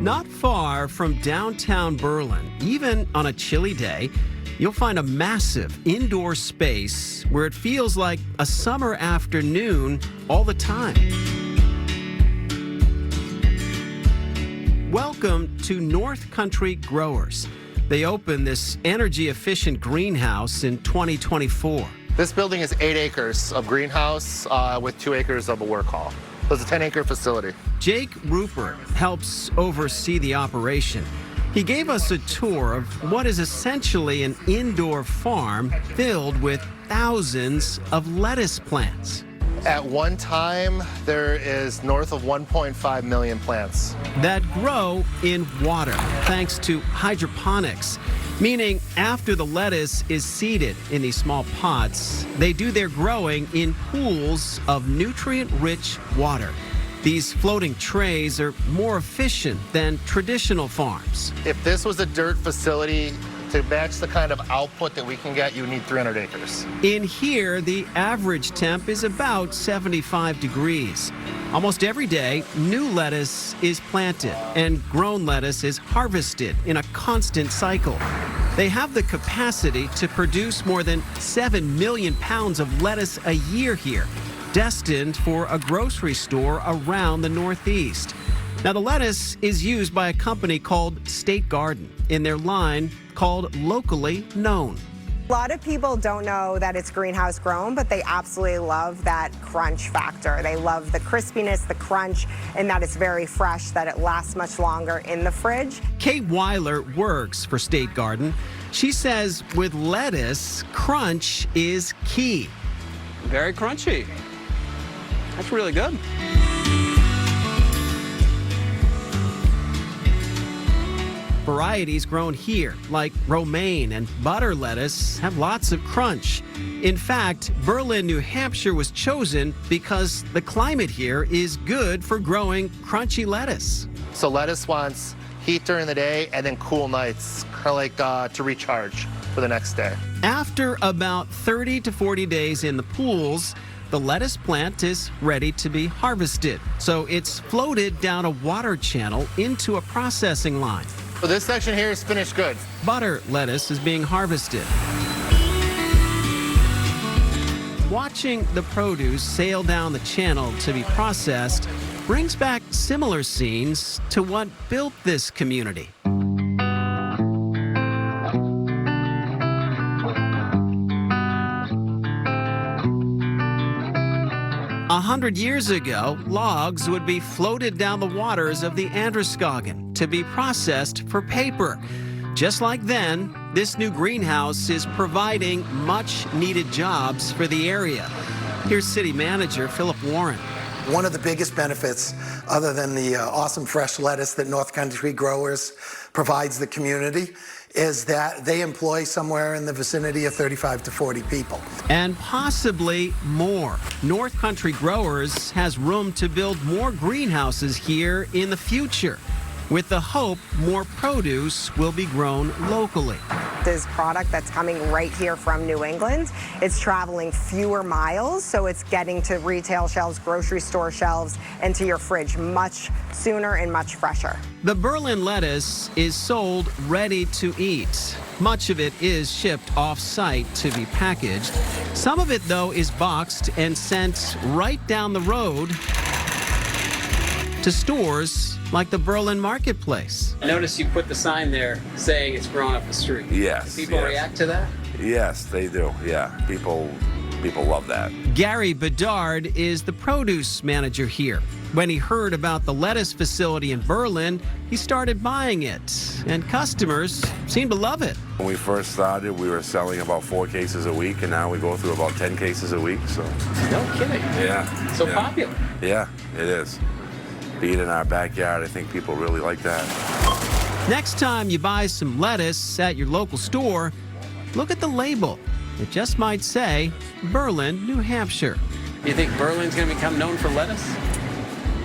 Not far from downtown Berlin, even on a chilly day, you'll find a massive indoor space where it feels like a summer afternoon all the time. Welcome to North Country Growers. They opened this energy-efficient greenhouse in 2024. This building is 8 acres of greenhouse with 2 acres of a work hall. So it's a 10-acre facility. Jake Rupert helps oversee the operation. He gave us a tour of what is essentially an indoor farm filled with thousands of lettuce plants. At one time, there is north of 1.5 million plants That grow in water thanks to hydroponics, meaning after the lettuce is seeded in these small pots, they do their growing in pools of nutrient-rich water. These floating trays are more efficient than traditional farms. If this was a dirt facility, to match the kind of output that we can get, you need 300 acres. In here, the average temp is about 75 degrees. Almost every day, new lettuce is planted and grown lettuce is harvested in a constant cycle. They have the capacity to produce more than 7 million pounds of lettuce a year here, destined for a grocery store around the Northeast. Now, the lettuce is used by a company called State Garden in their line called Locally Known. A lot of people don't know that it's greenhouse grown, but they absolutely love that crunch factor. They love the crispiness, the crunch, and that it's very fresh, that it lasts much longer in the fridge. Kate Weiler works for State Garden. She says with lettuce, crunch is key. Very crunchy. That's really good. Varieties grown here, like romaine and butter lettuce, have lots of crunch. In fact, Berlin, New Hampshire was chosen because the climate here is good for growing crunchy lettuce. So lettuce wants heat during the day and then cool nights, kind of like to recharge for the next day. After about 30 to 40 days in the pools, the lettuce plant is ready to be harvested. So it's floated down a water channel into a processing line. So this section here is finished goods. Butter lettuce is being harvested. Watching the produce sail down the channel to be processed brings back similar scenes to what built this community. 100 years ago, logs would be floated down the waters of the Androscoggin to be processed for paper. Just like then, this new greenhouse is providing much-needed jobs for the area. Here's City Manager Philip Warren. One of the biggest benefits, other than the awesome fresh lettuce that North Country Growers provides the community, is that they employ somewhere in the vicinity of 35 to 40 people. And possibly more. North Country Growers has room to build more greenhouses here in the future, with the hope more produce will be grown locally. This product that's coming right here from New England, it's traveling fewer miles, so it's getting to retail shelves, grocery store shelves, and to your fridge much sooner and much fresher. The Berlin lettuce is sold ready to eat. Much of it is shipped off-site to be packaged. Some of it, though, is boxed and sent right down the road to stores like the Berlin Marketplace. I noticed you put the sign there saying it's grown up the street. Yes. Do people react to that? Yes, they do. Yeah, people love that. Gary Bedard is the produce manager here. When he heard about the lettuce facility in Berlin, he started buying it, and customers seem to love it. When we first started, we were selling about 4 cases a week, and now we go through about 10 cases a week. So. No kidding. Yeah. So yeah. popular. Yeah, it is. Being in our backyard, I think people really like that. Next time you buy some lettuce at your local store, look at the label. It just might say Berlin, New Hampshire. Do you think Berlin's going to become known for lettuce?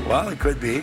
Well, it could be.